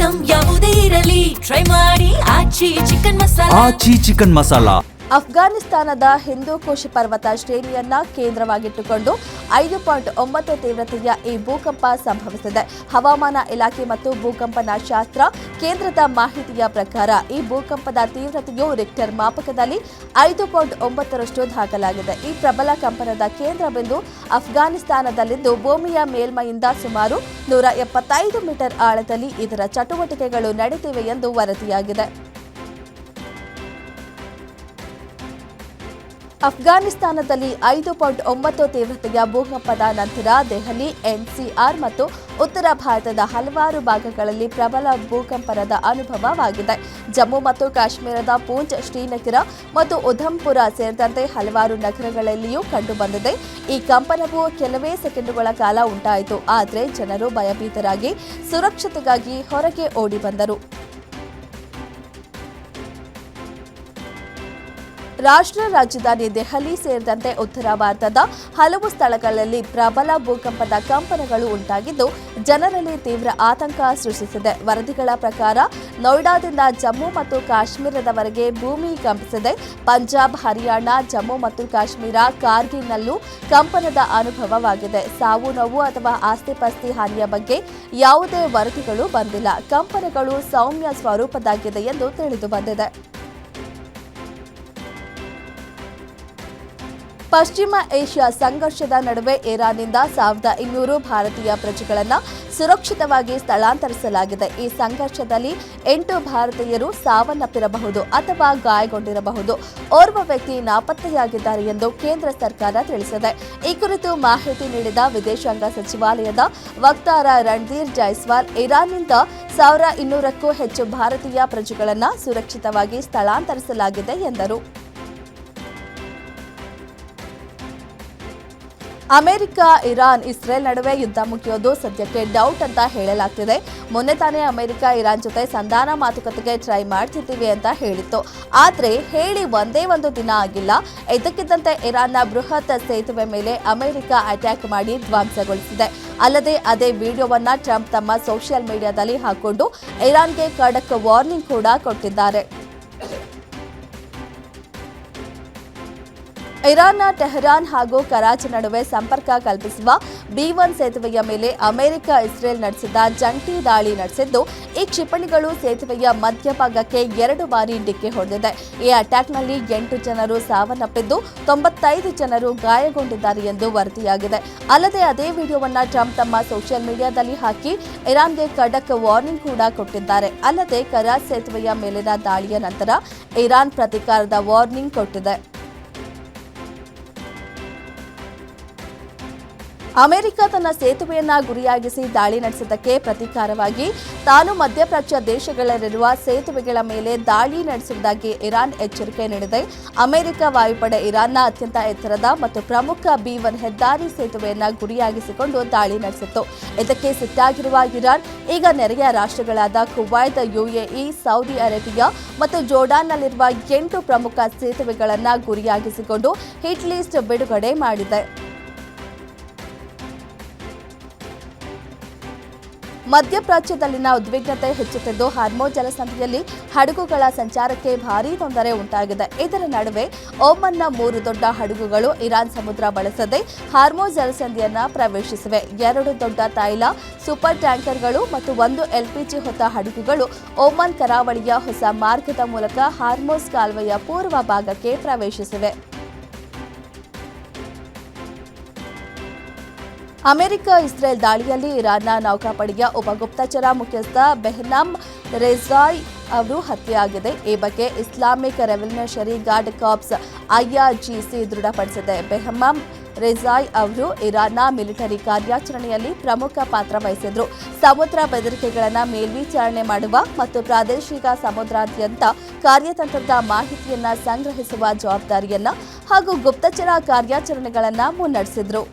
Item ಯಾವುದೇ ಇರಲಿ try ಮಾಡಿ ಆಚಿ ಚಿಕನ್ ಮಸಾಲಾ. ಅಫ್ಘಾನಿಸ್ತಾನದ ಹಿಂದೂಕುಷ್ ಪರ್ವತ ಶ್ರೇಣಿಯನ್ನ ಕೇಂದ್ರವಾಗಿಟ್ಟುಕೊಂಡು 5.9 ತೀವ್ರತೆಯ ಈ ಭೂಕಂಪ ಸಂಭವಿಸಿದೆ. ಹವಾಮಾನ ಇಲಾಖೆ ಮತ್ತು ಭೂಕಂಪನ ಶಾಸ್ತ್ರ ಕೇಂದ್ರದ ಮಾಹಿತಿಯ ಪ್ರಕಾರ ಈ ಭೂಕಂಪದ ತೀವ್ರತೆಯು ರಿಕ್ಟರ್ ಮಾಪಕದಲ್ಲಿ 5.9ರಷ್ಟು ದಾಖಲಾಗಿದೆ. ಈ ಪ್ರಬಲ ಕಂಪನದ ಕೇಂದ್ರ ಬಿಂದು ಅಫ್ಘಾನಿಸ್ತಾನದಲ್ಲಿದ್ದು ಭೂಮಿಯ ಮೇಲ್ಮೈಯಿಂದ ಸುಮಾರು 175 ಮೀಟರ್ ಆಳದಲ್ಲಿ ಇದರ ಚಟುವಟಿಕೆಗಳು ನಡೆದಿವೆ ಎಂದು ವರದಿಯಾಗಿದೆ. ಅಫ್ಘಾನಿಸ್ತಾನದಲ್ಲಿ 5.9 ತೀವ್ರತೆಯ ಭೂಕಂಪದ ನಂತರ ದೆಹಲಿ, ಎನ್ಸಿಆರ್ ಮತ್ತು ಉತ್ತರ ಭಾರತದ ಹಲವಾರು ಭಾಗಗಳಲ್ಲಿ ಪ್ರಬಲ ಭೂಕಂಪನದ ಅನುಭವವಾಗಿದೆ. ಜಮ್ಮು ಮತ್ತು ಕಾಶ್ಮೀರದ ಪೂಂಚ್, ಶ್ರೀನಗರ ಮತ್ತು ಉಧಂಪುರ ಸೇರಿದಂತೆ ಹಲವಾರು ನಗರಗಳಲ್ಲಿಯೂ ಕಂಡುಬಂದಿದೆ. ಈ ಕಂಪನವು ಕೆಲವೇ ಸೆಕೆಂಡುಗಳ ಕಾಲ ಉಂಟಾಯಿತು. ಆದರೆ ಜನರು ಭಯಭೀತರಾಗಿ ಸುರಕ್ಷತೆಗಾಗಿ ಹೊರಗೆ ಓಡಿ ಬಂದರು. ರಾಷ್ಟ್ರ ರಾಜಧಾನಿ ದೆಹಲಿ ಸೇರಿದಂತೆ ಉತ್ತರ ಭಾರತದ ಹಲವು ಸ್ಥಳಗಳಲ್ಲಿ ಪ್ರಬಲ ಭೂಕಂಪದ ಕಂಪನಗಳು ಉಂಟಾಗಿದ್ದು ಜನರಲ್ಲಿ ತೀವ್ರ ಆತಂಕ ಸೃಷ್ಟಿಸಿದೆ. ವರದಿಗಳ ಪ್ರಕಾರ ನೋಯ್ಡಾದಿಂದ ಜಮ್ಮು ಮತ್ತು ಕಾಶ್ಮೀರದವರೆಗೆ ಭೂಮಿ ಕಂಪಿಸಿದೆ. ಪಂಜಾಬ್, ಹರಿಯಾಣ, ಜಮ್ಮು ಮತ್ತು ಕಾಶ್ಮೀರ, ಕಾರ್ಗಿಲ್ನಲ್ಲೂ ಕಂಪನದ ಅನುಭವವಾಗಿದೆ. ಸಾವು ನೋವು ಅಥವಾ ಆಸ್ತಿಪಾಸ್ತಿ ಹಾನಿಯ ಬಗ್ಗೆ ಯಾವುದೇ ವರದಿಗಳು ಬಂದಿಲ್ಲ. ಕಂಪನಗಳು ಸೌಮ್ಯ ಸ್ವರೂಪದ್ದಾಗಿದೆ ಎಂದು ತಿಳಿದು ಬಂದಿದೆ. ಪಶ್ಚಿಮ ಏಷ್ಯಾ ಸಂಘರ್ಷದ ನಡುವೆ ಇರಾನ್ನಿಂದ 1200 ಭಾರತೀಯ ಪ್ರಜೆಗಳನ್ನು ಸುರಕ್ಷಿತವಾಗಿ ಸ್ಥಳಾಂತರಿಸಲಾಗಿದೆ. ಈ ಸಂಘರ್ಷದಲ್ಲಿ 8 ಭಾರತೀಯರು ಸಾವನ್ನಪ್ಪಿರಬಹುದು ಅಥವಾ ಗಾಯಗೊಂಡಿರಬಹುದು. ಓರ್ವ ವ್ಯಕ್ತಿ ನಾಪತ್ತೆಯಾಗಿದ್ದಾರೆ ಎಂದು ಕೇಂದ್ರ ಸರ್ಕಾರ ತಿಳಿಸಿದೆ. ಈ ಕುರಿತು ಮಾಹಿತಿ ನೀಡಿದ ವಿದೇಶಾಂಗ ಸಚಿವಾಲಯದ ವಕ್ತಾರ ರಣಧೀರ್ ಜೈಸ್ವಾಲ್, ಇರಾನ್ನಿಂದ 1200ಕ್ಕೂ ಹೆಚ್ಚು ಭಾರತೀಯ ಪ್ರಜೆಗಳನ್ನು ಸುರಕ್ಷಿತವಾಗಿ ಸ್ಥಳಾಂತರಿಸಲಾಗಿದೆ ಎಂದರು. ಅಮೆರಿಕ, ಇರಾನ್, ಇಸ್ರೇಲ್ ನಡುವೆ ಯುದ್ಧ ಮುಗಿಯೋದು ಸದ್ಯಕ್ಕೆ ಡೌಟ್ ಅಂತ ಹೇಳಲಾಗ್ತಿದೆ. ಮೊನ್ನೆ ತಾನೇ ಅಮೆರಿಕ ಇರಾನ್ ಜೊತೆ ಸಂಧಾನ ಮಾತುಕತೆಗೆ ಟ್ರೈ ಮಾಡ್ತಿದ್ದೀವಿ ಅಂತ ಹೇಳಿತ್ತು. ಆದರೆ ಹೇಳಿ ಒಂದೇ ಒಂದು ದಿನ ಆಗಿಲ್ಲ. ಇದಕ್ಕಿದ್ದಂತೆ ಇರಾನ್ನ ಬೃಹತ್ ಸೇತುವೆ ಮೇಲೆ ಅಮೆರಿಕ ಅಟ್ಯಾಕ್ ಮಾಡಿ ಧ್ವಂಸಗೊಳಿಸಿದೆ. ಅಲ್ಲದೆ ಅದೇ ವಿಡಿಯೋವನ್ನ ಟ್ರಂಪ್ ತಮ್ಮ ಸೋಷಿಯಲ್ ಮೀಡಿಯಾದಲ್ಲಿ ಹಾಕೊಂಡು ಇರಾನ್ಗೆ ಖಡಕ್ ವಾರ್ನಿಂಗ್ ಕೂಡ ಕೊಟ್ಟಿದ್ದಾರೆ. ಇರಾನ್ನ ಟೆಹರಾನ್ ಹಾಗೂ ಕರಾಚಿ ನಡುವೆ ಸಂಪರ್ಕ ಕಲ್ಪಿಸುವ B1 ಸೇತುವೆಯ ಮೇಲೆ ಅಮೆರಿಕ, ಇಸ್ರೇಲ್ ನಡೆಸಿದ ಜಂಟಿ ದಾಳಿ ನಡೆಸಿದ್ದು ಈ ಕ್ಷಿಪಣಿಗಳು ಸೇತುವೆಯ ಮಧ್ಯಭಾಗಕ್ಕೆ 2 ಬಾರಿ ಡಿಕ್ಕಿ ಹೊಡೆದಿದೆ. ಈ ಅಟ್ಯಾಕ್ನಲ್ಲಿ 8 ಜನರು ಸಾವನ್ನಪ್ಪಿದ್ದು 95 ಜನರು ಗಾಯಗೊಂಡಿದ್ದಾರೆ ಎಂದು ವರದಿಯಾಗಿದೆ. ಅಲ್ಲದೆ ಅದೇ ವಿಡಿಯೋವನ್ನ ಟ್ರಂಪ್ ತಮ್ಮ ಸೋಷಿಯಲ್ ಮೀಡಿಯಾದಲ್ಲಿ ಹಾಕಿ ಇರಾನ್ಗೆ ಖಡಕ್ ವಾರ್ನಿಂಗ್ ಕೂಡ ಕೊಟ್ಟಿದ್ದಾರೆ. ಅಲ್ಲದೆ ಕರಾಚಿ ಸೇತುವೆಯ ಮೇಲಿನ ದಾಳಿಯ ನಂತರ ಇರಾನ್ ಪ್ರತೀಕಾರದ ವಾರ್ನಿಂಗ್ ಕೊಟ್ಟಿದೆ. ಅಮೆರಿಕ ತನ್ನ ಸೇತುವೆಯನ್ನ ಗುರಿಯಾಗಿಸಿ ದಾಳಿ ನಡೆಸಿದ್ದಕ್ಕೆ ಪ್ರತೀಕಾರವಾಗಿ ತಾನು ಮಧ್ಯಪ್ರಾಚ್ಯ ದೇಶಗಳಲ್ಲಿರುವ ಸೇತುವೆಗಳ ಮೇಲೆ ದಾಳಿ ನಡೆಸುವುದಾಗಿ ಇರಾನ್ ಎಚ್ಚರಿಕೆ ನೀಡಿದೆ. ಅಮೆರಿಕ ವಾಯುಪಡೆ ಇರಾನ್ನ ಅತ್ಯಂತ ಎತ್ತರದ ಮತ್ತು ಪ್ರಮುಖ B1 ಹೆದ್ದಾರಿ ಸೇತುವೆಯನ್ನ ಗುರಿಯಾಗಿಸಿಕೊಂಡು ದಾಳಿ ನಡೆಸಿತ್ತು. ಇದಕ್ಕೆ ಸಿಟ್ಟಾಗಿರುವ ಇರಾನ್ ಈಗ ನೆರೆಯ ರಾಷ್ಟ್ರಗಳಾದ ಕುವೈತ್, UAE, ಸೌದಿ ಅರೇಬಿಯಾ ಮತ್ತು ಜೋರ್ಡಾನ್ನಲ್ಲಿರುವ 8 ಪ್ರಮುಖ ಸೇತುವೆಗಳನ್ನು ಗುರಿಯಾಗಿಸಿಕೊಂಡು ಹಿಟ್ ಲಿಸ್ಟ್ ಬಿಡುಗಡೆ ಮಾಡಿದೆ. ಮಧ್ಯಪ್ರಾಚ್ಯದಲ್ಲಿನ ಉದ್ವಿಗ್ನತೆ ಹೆಚ್ಚುತ್ತಿದ್ದು ಹಾರ್ಮೋಜ್ ಜಲಸಂಧಿಯಲ್ಲಿ ಹಡಗುಗಳ ಸಂಚಾರಕ್ಕೆ ಭಾರೀ ತೊಂದರೆ ಉಂಟಾಗಿದೆ. ಇದರ ನಡುವೆ ಓಮನ್ನ 3 ದೊಡ್ಡ ಹಡಗುಗಳು ಇರಾನ್ ಸಮುದ್ರ ಬಳಸದೆ ಹಾರ್ಮೋಜ್ ಜಲಸಂಧಿಯನ್ನ ಪ್ರವೇಶಿಸಿವೆ. 2 ದೊಡ್ಡ ತೈಲ ಸೂಪರ್ ಟ್ಯಾಂಕರ್ಗಳು ಮತ್ತು 1 LPG ಹೊತ್ತ ಹಡಗುಗಳು ಓಮನ್ ಕರಾವಳಿಯ ಹೊಸ ಮಾರ್ಗದ ಮೂಲಕ ಹಾರ್ಮೋಜ್ ಕಾಲುವೆಯ ಪೂರ್ವ ಭಾಗಕ್ಕೆ ಪ್ರವೇಶಿಸಿವೆ. ಅಮೆರಿಕ ಇಸ್ರೇಲ್ ದಾಳಿಯಲ್ಲಿ ಇರಾನ್ನ ನೌಕಾಪಡೆಯ ಒಬ್ಬ ಗುಪ್ತಚರ ಮುಖ್ಯಸ್ಥ ಬೆಹ್ನಾಮ್ ರೆಜಾಯ್ ಅವರು ಹತ್ಯೆಯಾಗಿದೆ. ಈ ಬಗ್ಗೆ Islamic revolutionary guard corps IRGC ದೃಢಪಡಿಸಿದೆ. ಬೆಹ್ನಾಮ್ ರೆಜಾಯ್ ಅವರು ಇರಾನ್ನ ಮಿಲಿಟರಿ ಕಾರ್ಯಾಚರಣೆಯಲ್ಲಿ ಪ್ರಮುಖ ಪಾತ್ರ ವಹಿಸಿದ್ರು. ಸಮುದ್ರ ಬೆದರಿಕೆಗಳನ್ನು ಮೇಲ್ವಿಚಾರಣೆ ಮಾಡುವ ಮತ್ತು ಪ್ರಾದೇಶಿಕ ಸಮುದ್ರಾದ್ಯಂತ ಕಾರ್ಯತಂತ್ರದ ಮಾಹಿತಿಯನ್ನ ಸಂಗ್ರಹಿಸುವ ಜವಾಬ್ದಾರಿಯನ್ನ ಹಾಗೂ ಗುಪ್ತಚರ ಕಾರ್ಯಾಚರಣೆಗಳನ್ನು ಮುನ್ನಡೆಸಿದ್ರು.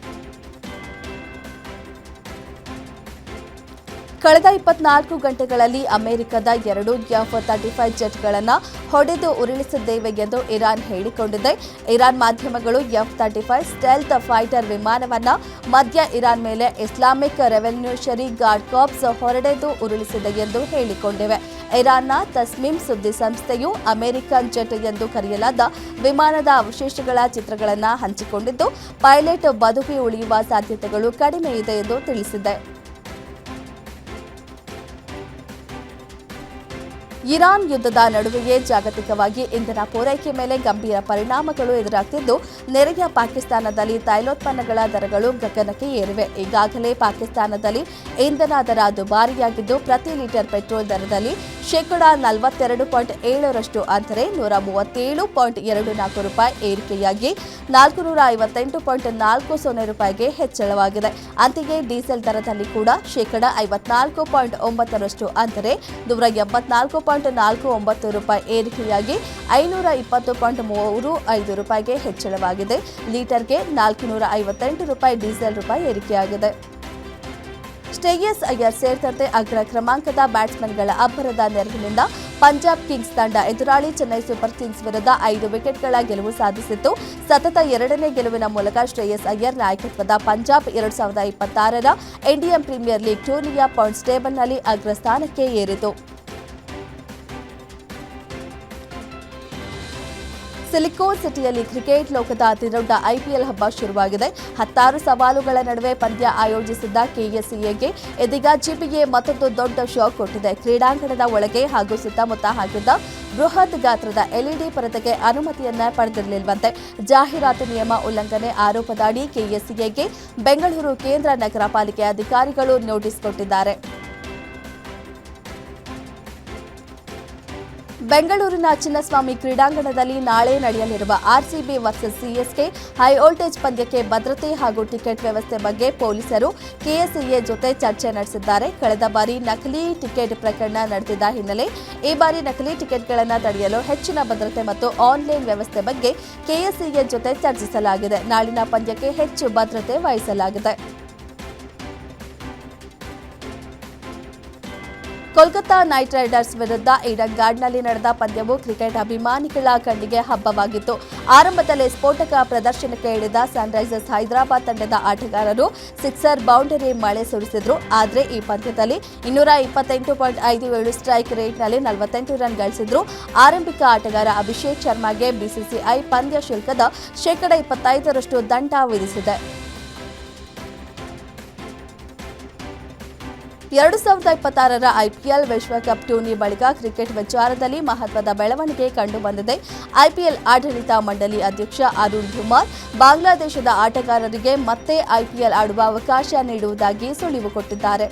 ಕಳೆದ 24 ಗಂಟೆಗಳಲ್ಲಿ ಅಮೆರಿಕದ 2 F-35 ಜೆಟ್ಗಳನ್ನು ಹೊಡೆದು ಉರುಳಿಸಿದ್ದೇವೆ ಎಂದು ಇರಾನ್ ಹೇಳಿಕೊಂಡಿದೆ. ಇರಾನ್ ಮಾಧ್ಯಮಗಳು F-35 ಸ್ಟೆಲ್ತ್ ಫೈಟರ್ ವಿಮಾನವನ್ನು ಮಧ್ಯ ಇರಾನ್ ಮೇಲೆ ಇಸ್ಲಾಮಿಕ್ ರೆವಲ್ಯೂಷನರಿ ಗಾರ್ಡ್ ಕಾರ್ಪ್ಸ್ ಹೊಡೆದು ಉರುಳಿಸಿದೆ ಎಂದು ಹೇಳಿಕೊಂಡಿವೆ. ಇರಾನ್ನ ತಸ್ಮೀಮ್ ಸುದ್ದಿ ಸಂಸ್ಥೆಯು ಅಮೆರಿಕನ್ ಜೆಟ್ ಎಂದು ಕರೆಯಲಾದ ವಿಮಾನದ ಅವಶೇಷಗಳ ಚಿತ್ರಗಳನ್ನು ಹಂಚಿಕೊಂಡಿದ್ದು, ಪೈಲಟ್ ಬದುಕಿ ಉಳಿಯುವ ಸಾಧ್ಯತೆಗಳು ಕಡಿಮೆ ಇದೆ ಎಂದು ತಿಳಿಸಿದೆ. ಇರಾನ್ ಯುದ್ಧದ ನಡುವೆಯೇ ಜಾಗತಿಕವಾಗಿ ಇಂಧನ ಪೂರೈಕೆ ಮೇಲೆ ಗಂಭೀರ ಪರಿಣಾಮಗಳು ಎದುರಾಗ್ತಿದ್ದು, ನೆರೆಯ ಪಾಕಿಸ್ತಾನದಲ್ಲಿ ತೈಲೋತ್ಪನ್ನಗಳ ದರಗಳು ಗಗನಕ್ಕೆ ಏರಿವೆ. ಈಗಾಗಲೇ ಪಾಕಿಸ್ತಾನದಲ್ಲಿ ಇಂಧನ ದರ ದುಬಾರಿಯಾಗಿದ್ದು, ಪ್ರತಿ ಲೀಟರ್ ಪೆಟ್ರೋಲ್ ದರದಲ್ಲಿ ಶೇಕಡಾ 42.7% ಅಂದರೆ $137.24 ಏರಿಕೆಯಾಗಿ $458.40 ಹೆಚ್ಚಳವಾಗಿದೆ. ಅಂತೆಯೇ ಡೀಸೆಲ್ ದರದಲ್ಲಿ ಕೂಡ ಶೇಕಡಾ 54.9% ಅಂದರೆ $184.49 ಏರಿಕೆಯಾಗಿ $520.35 ಹೆಚ್ಚಳವಾಗಿದೆ. ಲೀಟರ್ಗೆ $458 ಡೀಸೆಲ್ ಏರಿಕೆಯಾಗಿದೆ. ಶ್ರೇಯಸ್ ಅಯ್ಯರ್ ಸೇರಿದಂತೆ ಅಗ್ರ ಕ್ರಮಾಂಕದ ಬ್ಯಾಟ್ಸ್ಮನ್ಗಳ ಅಬ್ಬರದ ನೆರವಿನಿಂದ ಪಂಜಾಬ್ ಕಿಂಗ್ಸ್ ತಂಡ ಎದುರಾಳಿ ಚೆನ್ನೈ ಸೂಪರ್ ಕಿಂಗ್ಸ್ ವಿರುದ್ಧ 5 ವಿಕೆಟ್ಗಳ ಗೆಲುವು ಸಾಧಿಸಿತ್ತು. ಸತತ 2ನೇ ಗೆಲುವಿನ ಮೂಲಕ ಶ್ರೇಯಸ್ ಅಯ್ಯರ್ ನಾಯಕತ್ವದ ಪಂಜಾಬ್ 2026ರ ಇಂಡಿಯನ್ ಪ್ರೀಮಿಯರ್ ಲೀಗ್ ಟೂರ್ನಿಯ ಪಾಯಿಂಟ್ಸ್ ಟೇಬಲ್ನಲ್ಲಿ ಅಗ್ರಸ್ಥಾನಕ್ಕೆ ಏರಿತು. ಸಿಲಿಕಾನ್ ಸಿಟಿಯಲ್ಲಿ ಕ್ರಿಕೆಟ್ ಲೋಕದ ಅತಿದೊಡ್ಡ ಐಪಿಎಲ್ ಹಬ್ಬ ಶುರುವಾಗಿದೆ. 16 ಸವಾಲುಗಳ ನಡುವೆ ಪಂದ್ಯ ಆಯೋಜಿಸಿದ್ದ ಕೆಎಸ್ಸಿಎಗೆ ಇದೀಗ ಜಿಪಿಎ ಮತ್ತೊಂದು ದೊಡ್ಡ ಶಾಕ್ ಕೊಟ್ಟಿದೆ. ಕ್ರೀಡಾಂಗಣದ ಒಳಗೆ ಹಾಗೂ ಸುತ್ತಮುತ್ತ ಹಾಕಿದ್ದ ಬೃಹತ್ ಗಾತ್ರದ ಎಲ್ಇಡಿ ಪರದೆಗೆ ಅನುಮತಿಯನ್ನ ಪಡೆದಿರಲಿಲ್ಲವಂತೆ. ಜಾಹೀರಾತು ನಿಯಮ ಉಲ್ಲಂಘನೆ ಆರೋಪದಡಿ ಕೆಎಸ್ಸಿಎಗೆ ಬೆಂಗಳೂರು ಕೇಂದ್ರ ನಗರ ಪಾಲಿಕೆ ಅಧಿಕಾರಿಗಳು ನೋಟಿಸ್ ಕೊಟ್ಟಿದ್ದಾರೆ. ಬೆಂಗಳೂರಿನ ಚಿನ್ನಸ್ವಾಮಿ ಕ್ರೀಡಾಂಗಣದಲ್ಲಿ ನಾಳೆ ನಡೆಯಲಿರುವ ಆರ್ಸಿಬಿ ವರ್ಸಸ್ ಸಿಎಸ್ಕೆ ಹೈವೋಲ್ಟೇಜ್ ಪಂದ್ಯಕ್ಕೆ ಭದ್ರತೆ ಹಾಗೂ ಟಿಕೆಟ್ ವ್ಯವಸ್ಥೆ ಬಗ್ಗೆ ಪೊಲೀಸರು ಕೆಎಸ್ಸಿಎ ಜೊತೆ ಚರ್ಚೆ ನಡೆಸಿದ್ದಾರೆ. ಕಳೆದ ಬಾರಿ ನಕಲಿ ಟಿಕೆಟ್ ಪ್ರಕರಣ ನಡೆದಿದ್ದ ಹಿನ್ನೆಲೆ ಈ ಬಾರಿ ನಕಲಿ ಟಿಕೆಟ್ಗಳನ್ನು ತಡೆಯಲು ಹೆಚ್ಚಿನ ಭದ್ರತೆ ಮತ್ತು ಆನ್ಲೈನ್ ವ್ಯವಸ್ಥೆ ಬಗ್ಗೆ ಕೆಎಸ್ಸಿಎ ಜೊತೆ ಚರ್ಚಿಸಲಾಗಿದೆ. ನಾಳಿನ ಪಂದ್ಯಕ್ಕೆ ಹೆಚ್ಚು ಭದ್ರತೆ ವಹಿಸಲಾಗಿದೆ. ಕೋಲ್ಕತಾ ನೈಟ್ ರೈಡರ್ಸ್ ವಿರುದ್ಧ ಈಡನ್ ಗಾರ್ಡನ್ನಲ್ಲಿ ನಡೆದ ಪಂದ್ಯವು ಕ್ರಿಕೆಟ್ ಅಭಿಮಾನಿಗಳ ಕಣ್ಣಿಗೆ ಹಬ್ಬವಾಗಿತ್ತು. ಆರಂಭದಲ್ಲೇ ಸ್ಫೋಟಕ ಪ್ರದರ್ಶನಕ್ಕೆ ಇಳಿದ ಸನ್ರೈಸರ್ಸ್ ಹೈದರಾಬಾದ್ ತಂಡದ ಆಟಗಾರರು ಸಿಕ್ಸರ್ ಬೌಂಡರಿ ಮಳೆ ಸುರಿಸಿದ್ರು. ಆದರೆ ಈ ಪಂದ್ಯದಲ್ಲಿ 228.57 ಸ್ಟ್ರೈಕ್ ರೇಟ್ನಲ್ಲಿ 48 ರನ್ ಗಳಿಸಿದ್ರು. ಆರಂಭಿಕ ಆಟಗಾರ ಅಭಿಷೇಕ್ ಶರ್ಮಾಗೆ ಬಿಸಿಸಿಐ ಪಂದ್ಯ ಶುಲ್ಕದ ಶೇಕಡಾ 25% ದಂಡ ವಿಧಿಸಿದೆ. 2026ರ ಐಪಿಎಲ್ ವಿಶ್ವಕಪ್ ಟೂರ್ನಿ ಬಳಿಕ ಕ್ರಿಕೆಟ್ ವಿಚಾರದಲ್ಲಿ ಮಹತ್ವದ ಬೆಳವಣಿಗೆ ಕಂಡುಬಂದಿದೆ. ಐಪಿಎಲ್ ಆಡಳಿತ ಮಂಡಳಿ ಅಧ್ಯಕ್ಷ ಅರುಣ್ ಧುಮಾರ್ ಬಾಂಗ್ಲಾದೇಶದ ಆಟಗಾರರಿಗೆ ಮತ್ತೆ ಐಪಿಎಲ್ ಆಡುವ ಅವಕಾಶ ನೀಡುವುದಾಗಿ ಸುಳಿವು ಕೊಟ್ಟಿದ್ದಾರೆ.